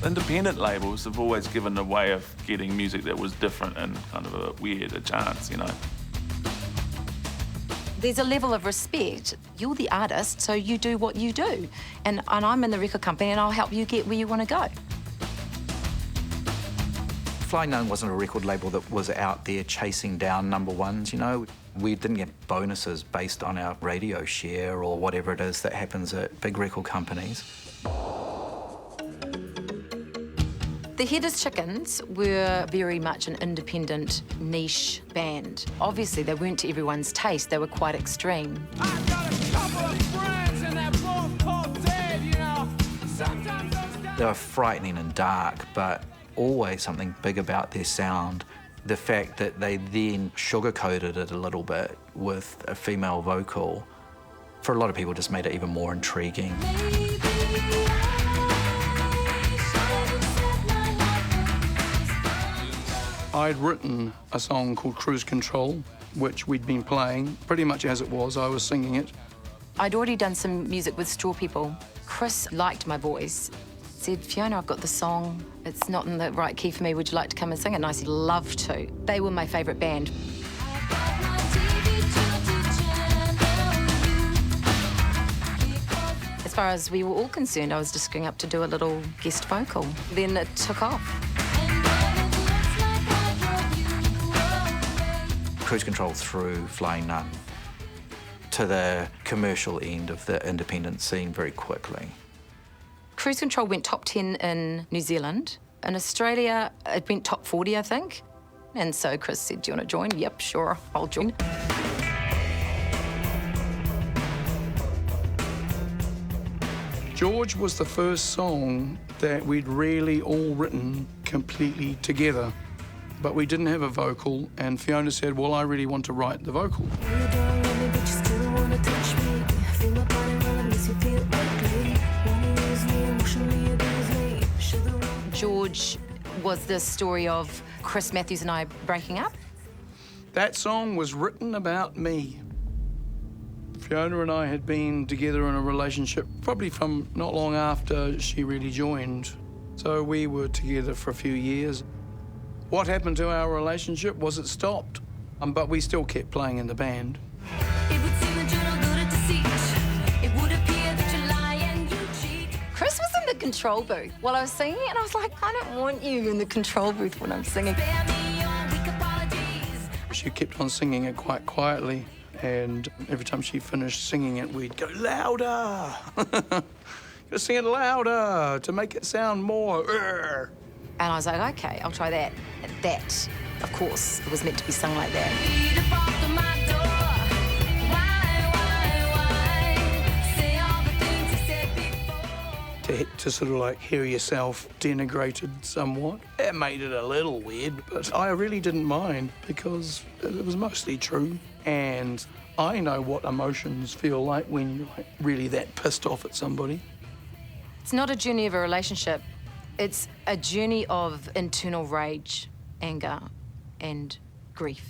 Independent labels have always given a way of getting music that was different and kind of a weird a chance, you know. There's a level of respect. You're the artist, so you do what you do. And I'm in the record company and I'll help you get where you want to go. Flying Nun wasn't a record label that was out there chasing down number ones, you know. We didn't get bonuses based on our radio share or whatever it is that happens at big record companies. The Headless Chickens were very much an independent, niche band. Obviously, they weren't to everyone's taste. They were quite extreme. I've got a couple of friends in that room called Dave, you know. Sometimes those They were frightening and dark, but always something big about their sound. The fact that they then sugar-coated it a little bit with a female vocal, for a lot of people, just made it even more intriguing. I'd written a song called Cruise Control, which we'd been playing pretty much as it was. I was singing it. I'd already done some music with Straw People. Chris liked my voice. Said, Fiona, I've got the song. It's not in the right key for me. Would you like to come and sing it? And I said, love to. They were my favourite band. As far as we were all concerned, I was just going up to do a little guest vocal. Then it took off. Cruise Control through Flying Nun to the commercial end of the independent scene very quickly. Cruise Control went top 10 in New Zealand. In Australia, it went top 40, I think. And so Chris said, do you want to join? Yep, sure, I'll join. George was the first song that we'd really all written completely together. But we didn't have a vocal, and Fiona said, well, I really want to write the vocal. George was the story of Chris Matthews and I breaking up. That song was written about me. Fiona and I had been together in a relationship probably from not long after she really joined. So we were together for a few years. What happened to our relationship was it stopped, but we still kept playing in the band. Chris was in the control booth while I was singing, and I was like, I don't want you in the control booth when I'm singing. She kept on singing it quite quietly, and every time she finished singing it, we'd go, louder! Gotta sing it louder to make it sound more. Urgh. And I was like, okay, I'll try that. And that, of course, was meant to be sung like that. To sort of like hear yourself denigrated somewhat, it made it a little weird, but I really didn't mind because it was mostly true. And I know what emotions feel like when you're like really that pissed off at somebody. It's not a journey of a relationship. It's a journey of internal rage, anger, and grief.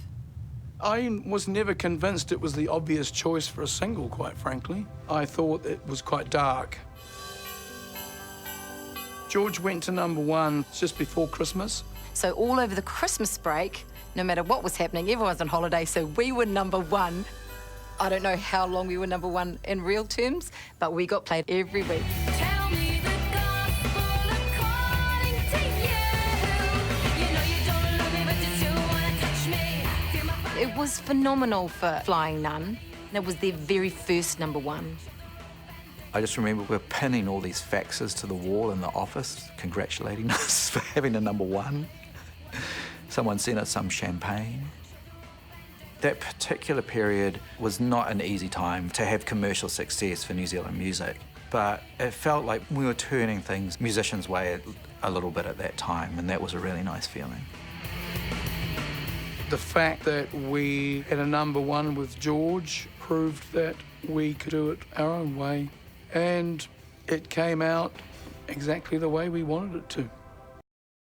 I was never convinced it was the obvious choice for a single, quite frankly. I thought it was quite dark. George went to #1 just before Christmas. So all over the Christmas break, no matter what was happening, everyone's on holiday, so we were #1. I don't know how long we were #1 in real terms, but we got played every week. Tell me the gospel according to you. You know you don't love me, but you still wanna touch me. Feel my fire. It was phenomenal for Flying Nun. It was their very first #1. I just remember we were pinning all these faxes to the wall in the office, congratulating us for having a #1. Someone sent us some champagne. That particular period was not an easy time to have commercial success for New Zealand music, but it felt like we were turning things musicians' way a little bit at that time, and that was a really nice feeling. The fact that we had a #1 with George proved that we could do it our own way, and it came out exactly the way we wanted it to.